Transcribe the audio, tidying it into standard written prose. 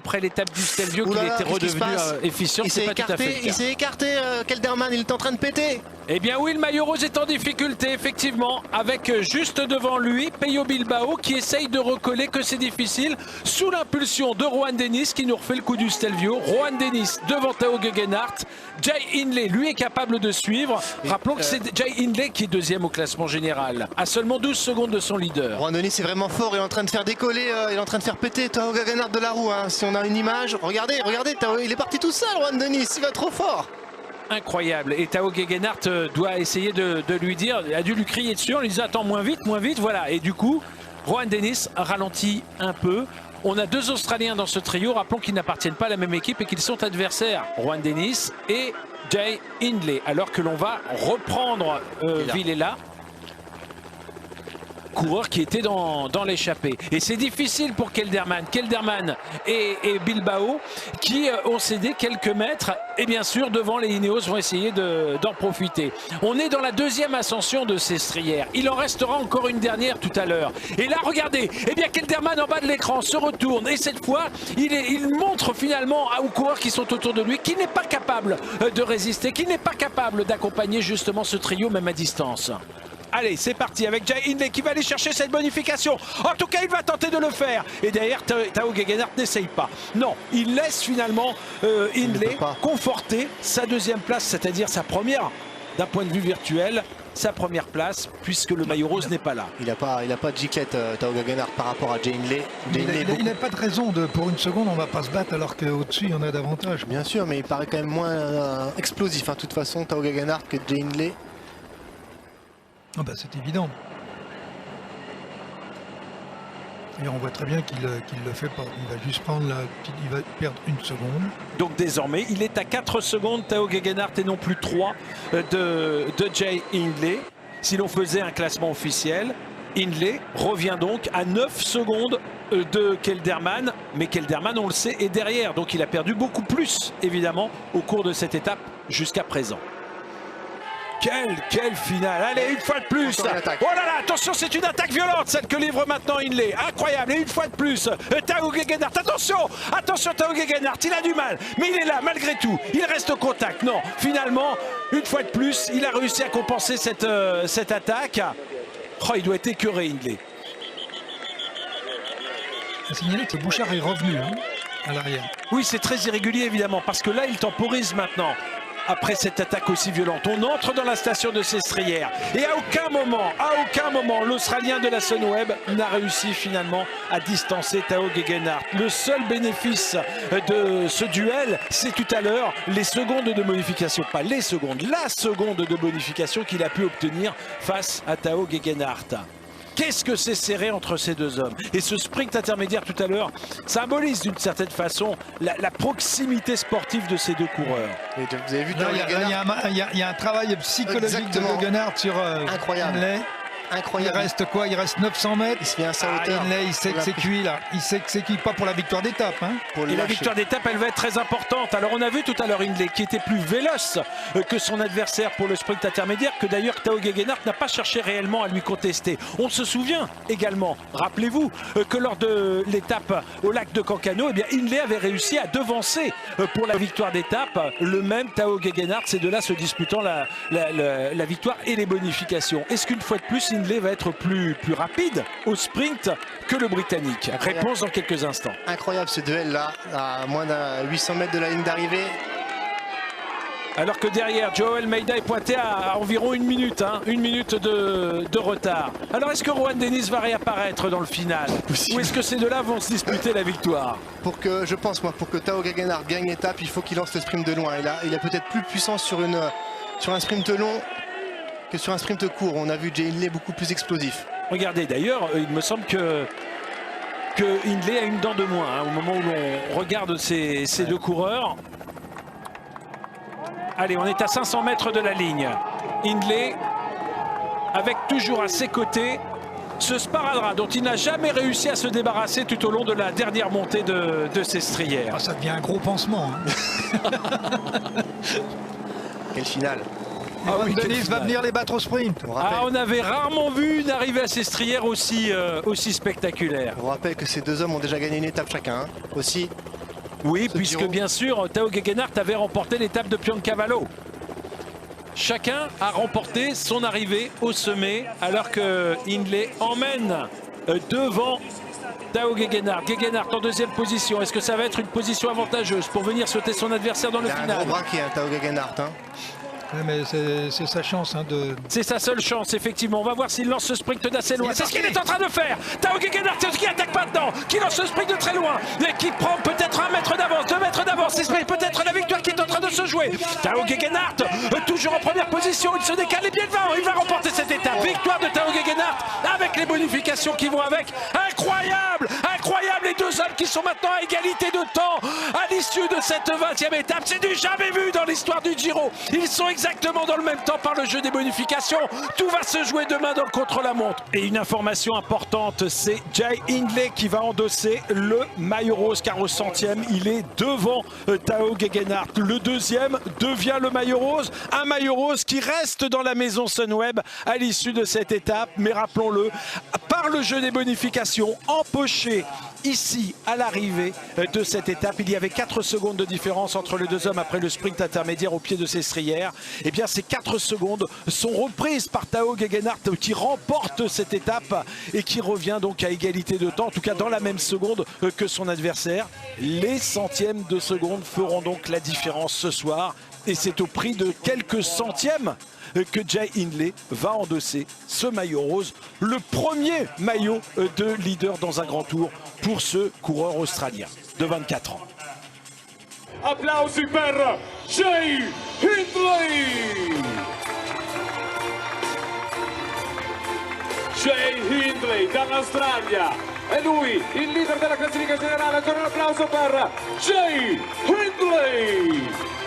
après l'étape du Stelvio qu'il était redevenu efficient. Il s'est écarté, Kelderman, il est en train de péter. Eh bien oui, le maillot rose est en difficulté, effectivement, avec juste devant lui, Pello Bilbao qui essaye de recoller, que c'est difficile, sous l'impulsion de Rohan Dennis qui nous refait le coup du Stelvio. Rohan Dennis devant Tao Geoghegan Hart. Jay Hindley, lui, est capable de suivre. Rappelons que c'est Jay Hindley qui est deuxième au classement général, à seulement 12 secondes de son leader. Rohan Dennis est vraiment fort, il est en train de faire décoller, il est en train de faire péter Tao Geoghegan Hart de la roue. Hein. Si on a une image, regardez, il est parti tout seul, Rohan Dennis, il va trop fort. Incroyable. Et Tao Geoghegan Hart doit essayer de lui dire, a dû lui crier dessus en lui disant attends, moins vite, voilà. Et du coup, Rohan Dennis ralentit un peu. On a deux Australiens dans ce trio, rappelons qu'ils n'appartiennent pas à la même équipe et qu'ils sont adversaires, Rohan Dennis et Jay Hindley, alors que l'on va reprendre Villela, coureur qui était dans l'échappée. Et c'est difficile pour Kelderman et Bilbao qui ont cédé quelques mètres et bien sûr devant les Ineos vont essayer d'en profiter. On est dans la deuxième ascension de Sestrières. Il en restera encore une dernière tout à l'heure. Et là regardez, eh bien Kelderman en bas de l'écran se retourne et cette fois il montre finalement aux coureurs qui sont autour de lui qu'il n'est pas capable de résister, qu'il n'est pas capable d'accompagner justement ce trio même à distance. Allez, c'est parti avec Jay Hindley qui va aller chercher cette bonification. En tout cas, il va tenter de le faire. Et derrière, Tao Geoghegan Hart n'essaye pas. Non, il laisse finalement Hindley conforter sa deuxième place, c'est-à-dire sa première, d'un point de vue virtuel, sa première place, puisque le maillot rose n'est pas là. Il n'a pas de giclette, Tao Geoghegan Hart, par rapport à Jay Hindley. Il n'a pas de raison pour une seconde, on ne va pas se battre alors qu'au-dessus, il y en a davantage. Bien sûr, mais il paraît quand même moins explosif, de toute façon, Tao Geoghegan Hart que Jay Hindley. Ah bah c'est évident. Et on voit très bien qu'il le fait pas. Il va juste prendre il va perdre une seconde. Donc désormais, il est à 4 secondes, Tao Geoghegan Hart, et non plus 3 de Jay Hindley. Si l'on faisait un classement officiel, Hindley revient donc à 9 secondes de Kelderman. Mais Kelderman, on le sait, est derrière. Donc il a perdu beaucoup plus, évidemment, au cours de cette étape jusqu'à présent. Quelle finale. Allez, une fois de plus. Oh là là, attention, c'est une attaque violente, celle que livre maintenant Hindley. Incroyable. Et une fois de plus, Tao Geoghegan Hart. Attention, Tao Geoghegan Hart. Il a du mal, mais il est là malgré tout. Il reste au contact. Non, finalement, une fois de plus, il a réussi à compenser cette attaque. Oh, il doit être écœuré, Hindley. À signaler que Bouchard est revenu à l'arrière. Oui, c'est très irrégulier, évidemment, parce que là, il temporise maintenant. Après cette attaque aussi violente, on entre dans la station de Sestrières et à aucun moment, l'Australien de la Sunweb n'a réussi finalement à distancer Tao Geoghegan Hart. Le seul bénéfice de ce duel, c'est tout à l'heure les secondes de bonification, pas les secondes, la seconde de bonification qu'il a pu obtenir face à Tao Geoghegan Hart. Qu'est-ce que c'est serré entre ces deux hommes. Et ce sprint intermédiaire tout à l'heure symbolise d'une certaine façon la proximité sportive de ces deux coureurs. Et vous avez vu, il y a un travail psychologique de Geoghegan Hart sur Hindley. Incroyable. Il reste quoi? Il reste 900 mètres. Il se fait un sa hauteur. Hindley, il sait que c'est cuit là. Il sait que c'est cuit, pas pour la victoire d'étape. Et la victoire d'étape, elle va être très importante. Alors on a vu tout à l'heure Hindley qui était plus véloce que son adversaire pour le sprint intermédiaire, que d'ailleurs Tao Geoghegan Hart n'a pas cherché réellement à lui contester. On se souvient également, rappelez-vous, que lors de l'étape au lac de Cancano, eh bien Hindley avait réussi à devancer pour la victoire d'étape le même Tao Geoghegan Hart, ces deux-là se disputant la victoire et les bonifications. Est-ce qu'une fois de plus, Hindley va être plus rapide au sprint que le Britannique? Incroyable. Réponse dans quelques instants. Incroyable ce duel-là, à moins de 800 mètres de la ligne d'arrivée. Alors que derrière, Joao Almeida est pointé à environ une minute de retard. Alors est-ce que Rohan Dennis va réapparaître dans le final? Ou est-ce que ces deux-là vont se disputer la victoire? Je pense, pour que Tao Geoghegan Hart gagne l'étape, il faut qu'il lance le sprint de loin. Il a peut-être plus puissant sur un sprint long que sur un sprint court. On a vu Jay Hindley beaucoup plus explosif. Regardez, d'ailleurs, il me semble que Hindley a une dent de moins au moment où l'on regarde ces deux coureurs. Allez, on est à 500 mètres de la ligne. Hindley, avec toujours à ses côtés ce sparadrap dont il n'a jamais réussi à se débarrasser tout au long de la dernière montée de Sestrières. Ah, ça devient un gros pansement. Quelle finale. Rohan Dennis va venir les battre au sprint. On avait rarement vu une arrivée à Sestrières aussi spectaculaire. On rappelle que ces deux hommes ont déjà gagné une étape chacun. Aussi, Oui, ce puisque Giro. bien sûr, Tao Gegenhardt avait remporté l'étape de Pioncavallo. Chacun a remporté son arrivée au sommet, alors que Hindley emmène devant Tao Gegenhardt. Gegenhardt en deuxième position. Est-ce que ça va être une position avantageuse pour venir sauter son adversaire dans le Il a un final? gros braquet, hein, Tao Gegenhardt. Hein. Ouais, mais c'est sa chance hein, de... C'est sa seule chance, effectivement. On va voir s'il lance ce sprint d'assez loin. C'est ce qu'il est en train de faire. Tao Gegenhardt, c'est ce qui attaque maintenant, qui lance ce sprint de très loin et qui prend peut-être 1 mètre d'avance, 2 mètres d'avance. C'est peut-être la victoire qui est en train de se jouer. Tao Gegenhardt, toujours en première position. Il se décale et bien il va remporter cette étape. Victoire de Tao Gegenhardt avec les bonifications qui vont avec. Incroyable, incroyable. Les deux hommes qui sont maintenant à égalité de temps à l'issue de cette 20e étape. C'est du jamais vu dans l'histoire du Giro. Ils sont exactement dans le même temps par le jeu des bonifications. Tout va se jouer demain dans le contre-la-montre. Et une information importante, c'est Jai Hindley qui va endosser le maillot rose, car au 100e, il est devant Tao Gegenhardt. Le deuxième devient le maillot rose. Un maillot rose qui reste dans la maison Sunweb à l'issue de cette étape. Mais rappelons-le, par le jeu des bonifications, empoché ici à l'arrivée de cette étape, il y avait 4 secondes de différence entre les deux hommes après le sprint intermédiaire au pied de ces strières. Et bien ces 4 secondes sont reprises par Tao Gegenhardt qui remporte cette étape et qui revient donc à égalité de temps, en tout cas dans la même seconde que son adversaire. Les centièmes de seconde feront donc la différence ce soir et c'est au prix de quelques centièmes que Jai Hindley va endosser ce maillot rose, le premier maillot de leader dans un grand tour pour ce coureur australien de 24 ans. Applausi per Jai Hindley! Jai Hindley dall'Australia, è lui il leader della classifica generale. Ancora un applauso per Jai Hindley!